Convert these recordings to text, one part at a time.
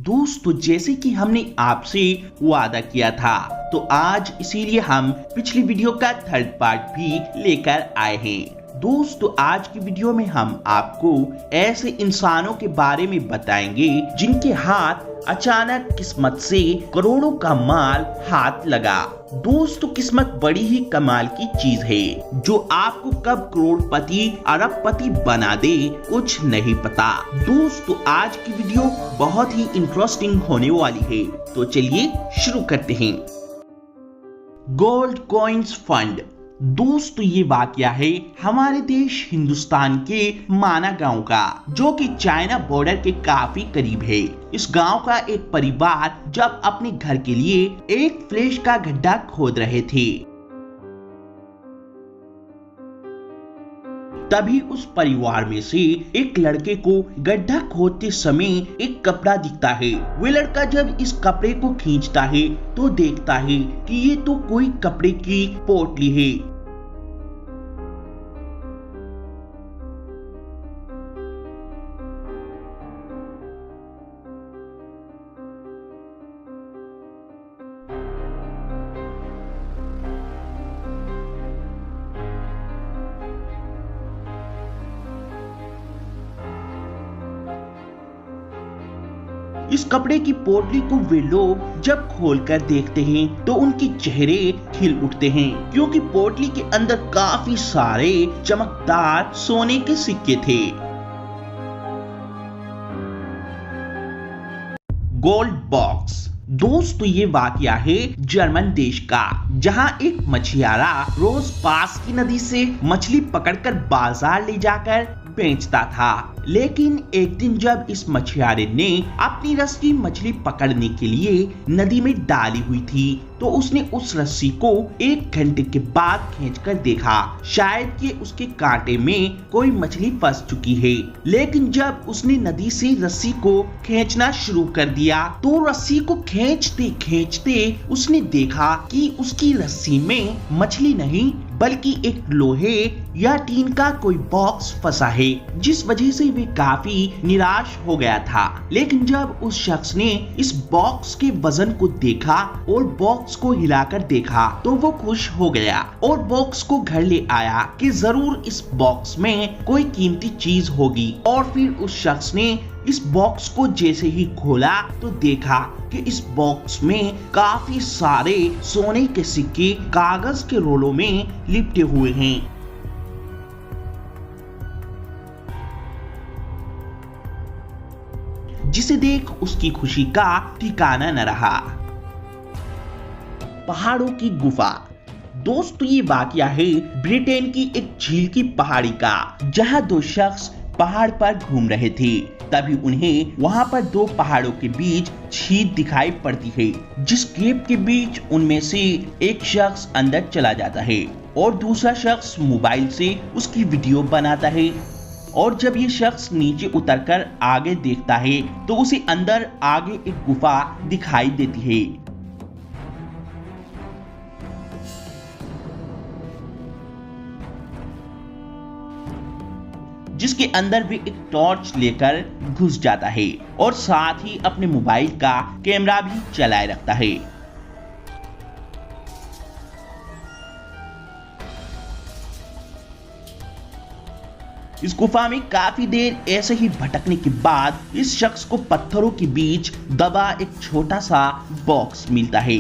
दोस्तों जैसे कि हमने आपसे वादा किया था, तो आज इसीलिए हम पिछली वीडियो का थर्ड पार्ट भी लेकर आए हैं। दोस्तों आज की वीडियो में हम आपको ऐसे इंसानों के बारे में बताएंगे जिनके हाथ अचानक किस्मत से करोड़ों का माल हाथ लगा। दोस्तों किस्मत बड़ी ही कमाल की चीज है जो आपको कब करोड़पति अरबपति बना दे कुछ नहीं पता। दोस्तों आज की वीडियो बहुत ही इंटरेस्टिंग होने वाली है, तो चलिए शुरू करते हैं। Gold coins fund. दोस्तों ये वाकया है हमारे देश हिंदुस्तान के माना गांव का, जो कि चाइना बॉर्डर के काफी करीब है। इस गांव का एक परिवार जब अपने घर के लिए एक फ्लैश का गड्ढा खोद रहे थे, तभी उस परिवार में से एक लड़के को गड्ढा खोदते समय एक कपड़ा दिखता है। वह लड़का जब इस कपड़े को खींचता है तो देखता है कि ये तो कोई कपड़े की पोटली है। इस कपड़े की पोटली को वे लोग जब खोलकर देखते हैं तो उनके चेहरे खिल उठते हैं, क्योंकि पोटली के अंदर काफी सारे चमकदार सोने के सिक्के थे। Gold box. दोस्तों ये वाकया है जर्मन देश का, जहां एक मछियारा रोज पास की नदी से मछली पकड़कर बाजार ले जाकर बेचता था। लेकिन एक दिन जब इस मछियारे ने अपनी रस्सी मछली पकड़ने के लिए नदी में डाली हुई थी, तो उसने उस रस्सी को 1 घंटे के बाद खींचकर देखा, शायद कि उसके कांटे में कोई मछली फंस चुकी है। लेकिन जब उसने नदी से रस्सी को खींचना शुरू कर दिया, तो रस्सी को खींचते खींचते उसने देखा कि उसकी रस्सी में मछली नहीं बल्कि एक लोहे या टीन का कोई बॉक्स फंसा है, जिस वजह से वे काफी निराश हो गया था। लेकिन जब उस शख्स ने इस बॉक्स के वजन को देखा और बॉक्स को हिलाकर देखा, तो वो खुश हो गया और बॉक्स को घर ले आया कि जरूर इस बॉक्स में कोई कीमती चीज होगी। और फिर उस शख्स ने इस बॉक्स को जैसे ही खोला तो देखा कि इस बॉक्स में काफी सारे सोने के सिक्के कागज के रोलों में लिपटे हुए हैं। जिसे देख उसकी खुशी का ठिकाना न रहा। पहाड़ों की गुफा। दोस्तों ये वाकया है ब्रिटेन की एक झील की पहाड़ी का, जहां 2 शख्स पहाड़ पर घूम रहे थे। तभी उन्हें वहां पर 2 पहाड़ों के बीच छींट दिखाई पड़ती है, जिस गैप के बीच उनमें से एक शख्स अंदर चला जाता है और दूसरा शख्स मोबाइल से उसकी वीडियो बनाता है। और जब ये शख्स नीचे उतरकर आगे देखता है तो उसे अंदर आगे एक गुफा दिखाई देती है, जिसके अंदर वे एक टॉर्च लेकर घुस जाता है और साथ ही अपने मोबाइल का कैमरा भी चलाए रखता है। इस गुफा में काफी देर ऐसे ही भटकने के बाद इस शख्स को पत्थरों के बीच दबा एक छोटा सा बॉक्स मिलता है,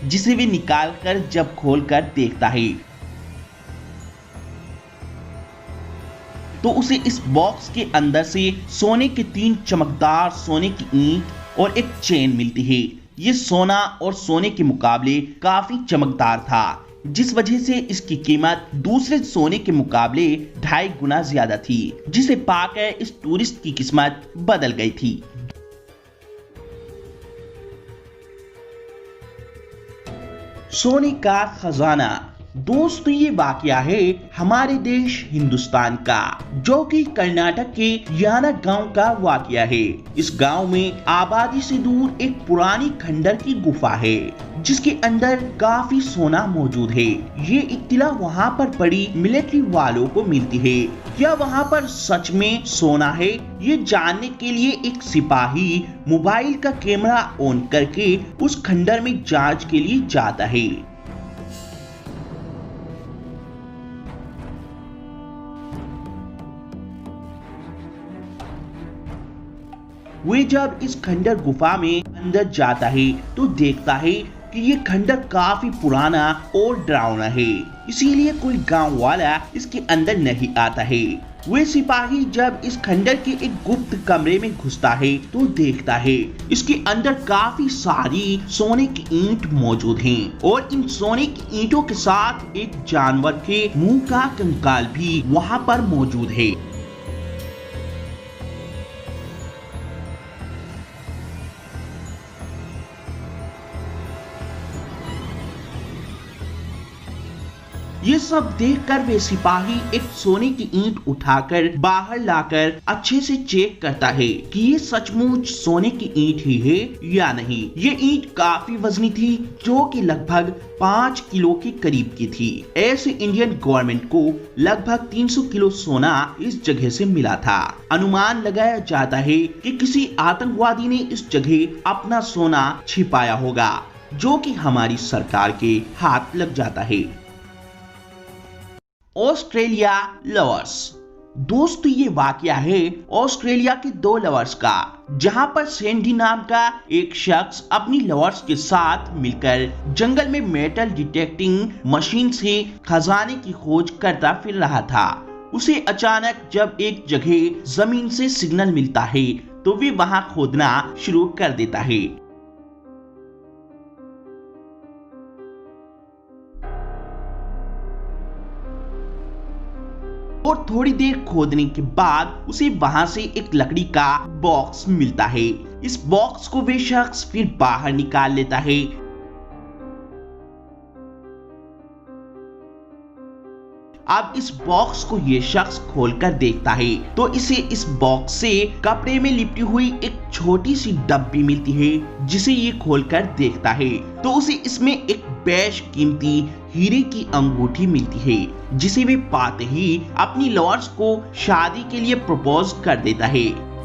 जिसे वे निकालकर जब खोलकर देखता है तो उसे इस बॉक्स के अंदर से सोने के 3 चमकदार सोने की ईंट और एक चेन मिलती है। ये सोना और सोने के मुकाबले काफी चमकदार था, जिस वजह से इसकी कीमत दूसरे सोने के मुकाबले 2.5 गुना ज्यादा थी, जिसे पाकर इस टूरिस्ट की किस्मत बदल गई थी। सोने का खजाना। दोस्तों ये वाकया है हमारे देश हिंदुस्तान का, जो कि कर्नाटक के याना गांव का वाकया है। इस गांव में आबादी से दूर एक पुरानी खंडर की गुफा है जिसके अंदर काफी सोना मौजूद है। ये इत्तला वहाँ पर पड़ी मिलिट्री वालों को मिलती है। क्या वहाँ पर सच में सोना है? ये जानने के लिए एक सिपाही मोबाइल का कैमरा ऑन करके उस खंडर में जांच के लिए जाता है। वे जब इस खंडर गुफा में अंदर जाता है तो देखता है कि ये खंडर काफी पुराना और डरावना है, इसीलिए कोई गांव वाला इसके अंदर नहीं आता है। वे सिपाही जब इस खंडर के एक गुप्त कमरे में घुसता है तो देखता है इसके अंदर काफी सारी सोने की ईंट मौजूद हैं और इन सोने की ईंटों के साथ एक जानवर के मुंह का कंकाल भी वहाँ पर मौजूद है। ये सब देखकर वे सिपाही एक सोने की ईंट उठाकर बाहर लाकर अच्छे से चेक करता है कि ये सचमुच सोने की ईंट ही है या नहीं। ये ईंट काफी वजनी थी, जो कि लगभग 5 किलो के करीब की थी। ऐसे इंडियन गवर्नमेंट को लगभग 300 किलो सोना इस जगह से मिला था। अनुमान लगाया जाता है कि किसी आतंकवादी ने इस जगह अपना सोना छिपाया होगा, जो कि हमारी सरकार के हाथ लग जाता है। Australia lovers. दोस्तों ये वाकया है ऑस्ट्रेलिया के 2 लवर्स का, जहां पर सैंडी नाम का एक शख्स अपनी लवर्स के साथ मिलकर जंगल में मेटल डिटेक्टिंग मशीन से खजाने की खोज करता फिर रहा था। उसे अचानक जब एक जगह जमीन से सिग्नल मिलता है तो वे वहां खोदना शुरू कर देता है। और थोड़ी देर खोदने के बाद उसे वहां से एक लकड़ी का बॉक्स मिलता है। इस बॉक्स को वे शख्स फिर बाहर निकाल लेता है। अब इस बॉक्स को ये शख्स खोलकर देखता है तो इसे इस बॉक्स से कपड़े में लिपटी हुई एक छोटी सी डब्बी मिलती है, जिसे ये खोलकर देखता है तो उसे इसमें एक बेशकीमती हीरे की अंगूठी मिलती है, जिसे वे पाते ही अपनी लवर्स को शादी के लिए प्रपोज कर देता है।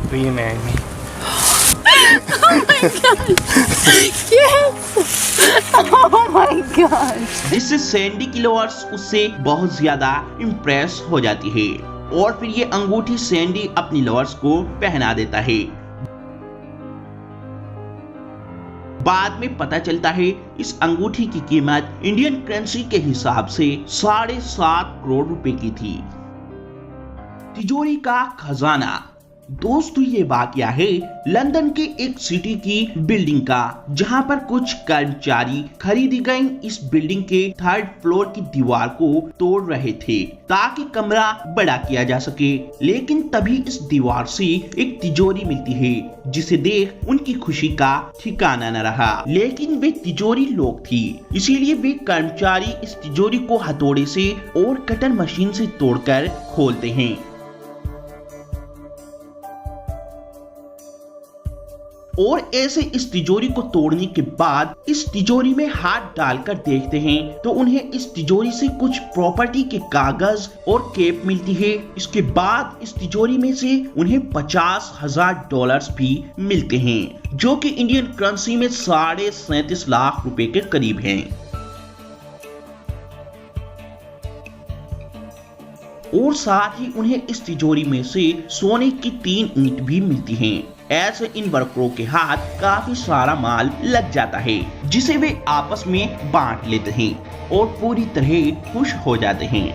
Will you marry me? Oh my god! Yes! Oh my god! जिससे सैंडी की लवर्स उससे बहुत ज्यादा इम्प्रेस हो जाती है और फिर ये अंगूठी सैंडी अपनी लवर्स को पहना देता है। बाद में पता चलता है इस अंगूठी की कीमत इंडियन करेंसी के हिसाब से 7.5 करोड़ रुपए की थी। तिजोरी का खजाना। दोस्तों ये वाकया है लंदन के एक सिटी की बिल्डिंग का, जहां पर कुछ कर्मचारी खरीदी गई इस बिल्डिंग के 3rd फ्लोर की दीवार को तोड़ रहे थे ताकि कमरा बड़ा किया जा सके। लेकिन तभी इस दीवार से एक तिजोरी मिलती है, जिसे देख उनकी खुशी का ठिकाना न रहा। लेकिन वे तिजोरी लॉक थी, इसीलिए वे कर्मचारी इस तिजोरी को हथौड़े से और कटर मशीन से तोड़कर खोलते हैं। और ऐसे इस तिजोरी को तोड़ने के बाद इस तिजोरी में हाथ डालकर देखते हैं तो उन्हें इस तिजोरी से कुछ प्रॉपर्टी के कागज और केप मिलती है। इसके बाद इस तिजोरी में से उन्हें $50,000 भी मिलते हैं, जो कि इंडियन करेंसी में 37.5 लाख रुपए के करीब हैं। और साथ ही उन्हें इस तिजोरी में से सोने की 3 ईंट भी मिलती हैं। ऐसे इन वर्करों के हाथ काफी सारा माल लग जाता है, जिसे वे आपस में बांट लेते हैं और पूरी तरह खुश हो जाते हैं।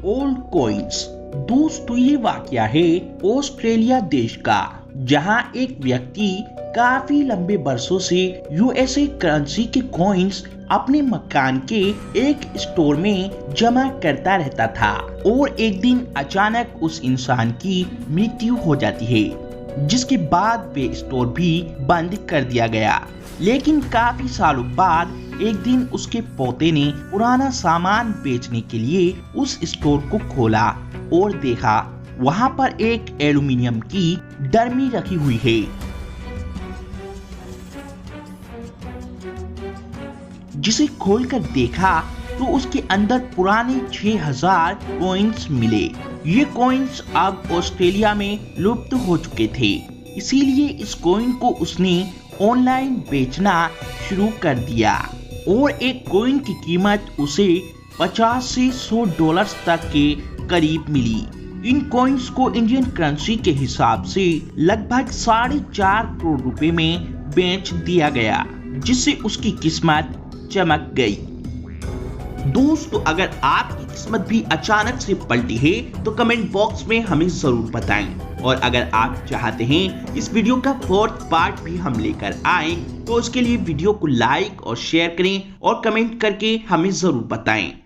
Old coins. दोस्तों ये वाकया है ऑस्ट्रेलिया देश का, जहां एक व्यक्ति काफी लंबे वर्षों से यूएसए करेंसी के कॉइन्स अपने मकान के एक स्टोर में जमा करता रहता था और एक दिन अचानक उस इंसान की मृत्यु हो जाती है, जिसके बाद वे स्टोर भी बंद कर दिया गया। लेकिन काफी सालों बाद एक दिन उसके पोते ने पुराना सामान बेचने के लिए उस स्टोर को खोला और देखा वहाँ पर एक एल्युमिनियम की डर्मी रखी हुई है। जिसे खोलकर देखा तो उसके अंदर पुराने 6000 कॉइन्स मिले। ये कॉइन्स अब ऑस्ट्रेलिया में लुप्त हो चुके थे, इसीलिए इस कॉइन को उसने ऑनलाइन बेचना शुरू कर दिया और एक कॉइन की कीमत उसे 50 से 100 डॉलर्स तक के करीब मिली। इन कॉइन्स को इंडियन करेंसी के हिसाब से लगभग 4.5 करोड़ रुपए में बेच दिया गया, जिससे उसकी किस्मत चमक गई। दोस्तों, अगर आपकी किस्मत भी अचानक से पलटी है तो कमेंट बॉक्स में हमें जरूर बताएं। और अगर आप चाहते हैं इस वीडियो का 4th पार्ट भी हम लेकर आए तो उसके लिए वीडियो को लाइक और शेयर करें और कमेंट करके हमें जरूर बताएं।